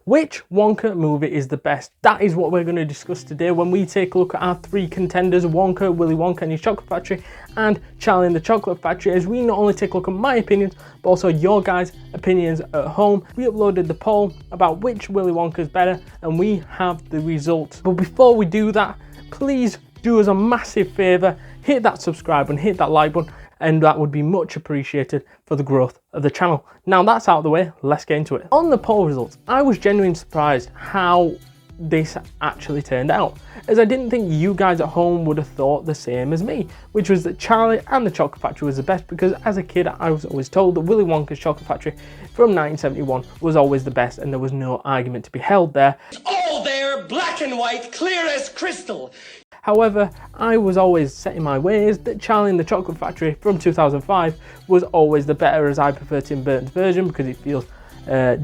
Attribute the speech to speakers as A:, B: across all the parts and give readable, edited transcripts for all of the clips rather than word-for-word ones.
A: Which Wonka movie is the best? That is what we're going to discuss today when we take a look at our three contenders, Wonka, Willy Wonka and his Chocolate Factory, and Charlie and the Chocolate Factory, as we not only take a look at my opinions, but also your guys' opinions at home. We uploaded the poll about which Willy Wonka is better, and we have the results. But before we do that, please do us a massive favour, hit that subscribe and hit that like button, and that would be much appreciated for the growth of the channel. Now that's out of the way, let's get into it. On the poll results, I was genuinely surprised how this actually turned out, as I didn't think you guys at home would have thought the same as me, which was that Charlie and the Chocolate Factory was the best, because as a kid I was always told that Willy Wonka's Chocolate Factory from 1971 was always the best, and there was no argument to be held there.
B: All there, black and white, clear as crystal.
A: However, I was always set in my ways that Charlie and the Chocolate Factory from 2005 was always the better, as I prefer Tim Burton's version because it feels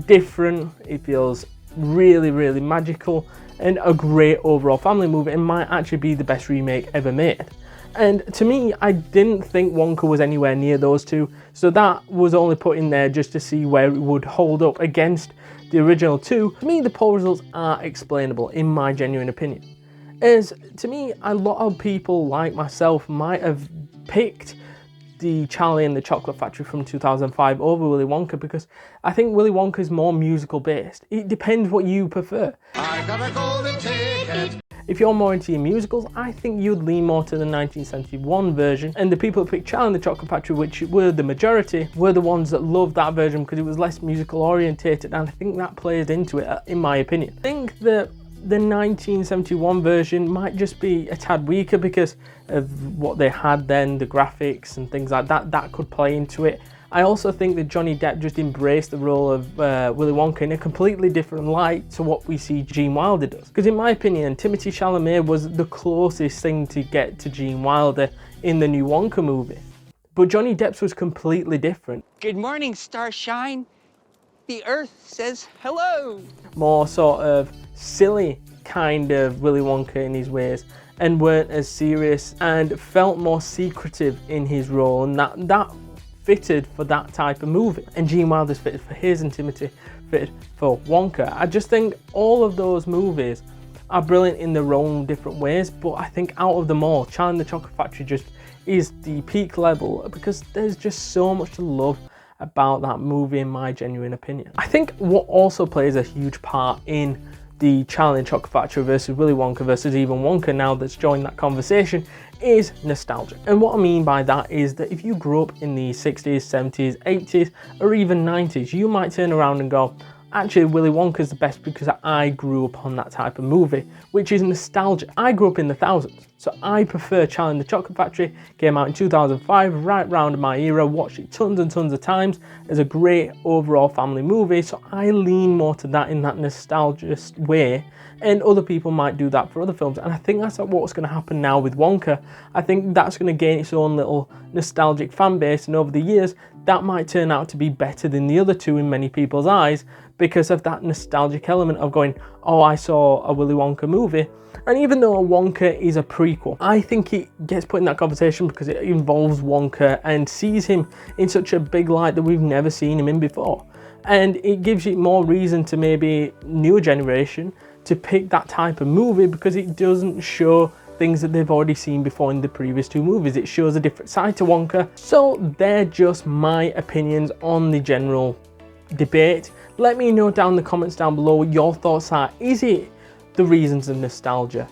A: different, it feels really magical, and a great overall family movie, and might actually be the best remake ever made. And to me, I didn't think Wonka was anywhere near those two, so that was only put in there just to see where it would hold up against the original two. To me, the poll results are explainable in my genuine opinion, as to me, a lot of people like myself might have picked the Charlie and the Chocolate Factory from 2005 over Willy Wonka, because I think Willy Wonka is more musical based. It depends what you prefer.
B: I got a golden ticket.
A: If you're more into your musicals, I think you'd lean more to the 1971 version, and the people that picked Charlie and the Chocolate Factory, which were the majority, were the ones that loved that version because it was less musical orientated, and I think that plays into it, in my opinion. I think that the 1971 version might just be a tad weaker because of what they had then, the graphics and things like that, that could play into it. I also think that Johnny Depp just embraced the role of Willy Wonka in a completely different light to what we see Gene Wilder does. Because in my opinion, Timothée Chalamet was the closest thing to get to Gene Wilder in the new Wonka movie. But Johnny Depp's was completely different.
C: Good morning, Starshine. The Earth says hello. More
A: sort of silly kind of Willy Wonka in his ways, and weren't as serious and felt more secretive in his role, and that fitted for that type of movie. And Gene Wilder's fitted for his, and Timothée fitted for Wonka. I just think all of those movies are brilliant in their own different ways, but I think out of them all, Charlie and the Chocolate Factory just is the peak level, because there's just so much to love about that movie, in my genuine opinion. I think what also plays a huge part in the Charlie and Chocolate Factory versus Willy Wonka versus even Wonka, now that's joined that conversation, is nostalgia. And what I mean by that is that if you grew up in the 60s, 70s, 80s, or even 90s, you might turn around and go, actually Willy Wonka is the best because I grew up on that type of movie, which is nostalgia. I grew up in the thousands, so I prefer Charlie and the Chocolate Factory. Came out in 2005, right round my era, watched it tons and tons of times as a great overall family movie, so I lean more to that in that nostalgia way, and other people might do that for other films, and I think that's what's going to happen now with Wonka. I think that's going to gain its own little nostalgic fan base, and over the years that might turn out to be better than the other two in many people's eyes, because of that nostalgic element of going, oh, I saw a Willy Wonka movie. And even though Wonka is a prequel, I think it gets put in that conversation because it involves Wonka and sees him in such a big light that we've never seen him in before. And it gives you more reason to maybe newer generation to pick that type of movie, because it doesn't show things that they've already seen before in the previous two movies. It shows a different side to Wonka. So they're just my opinions on the general debate. Let me know down in the comments down below what your thoughts are. Is it the reasons of nostalgia?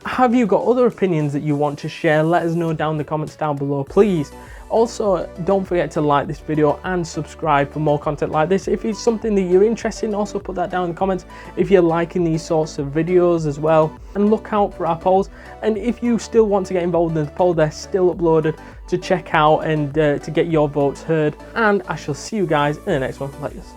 A: Have you got other opinions that you want to share? Let us know down in the comments down below, please. Also, don't forget to like this video and subscribe for more content like this. If it's something that you're interested in, also put that down in the comments if you're liking these sorts of videos as well. And look out for our polls. And if you still want to get involved in the poll, they're still uploaded to check out and to get your votes heard. And I shall see you guys in the next one. Like this.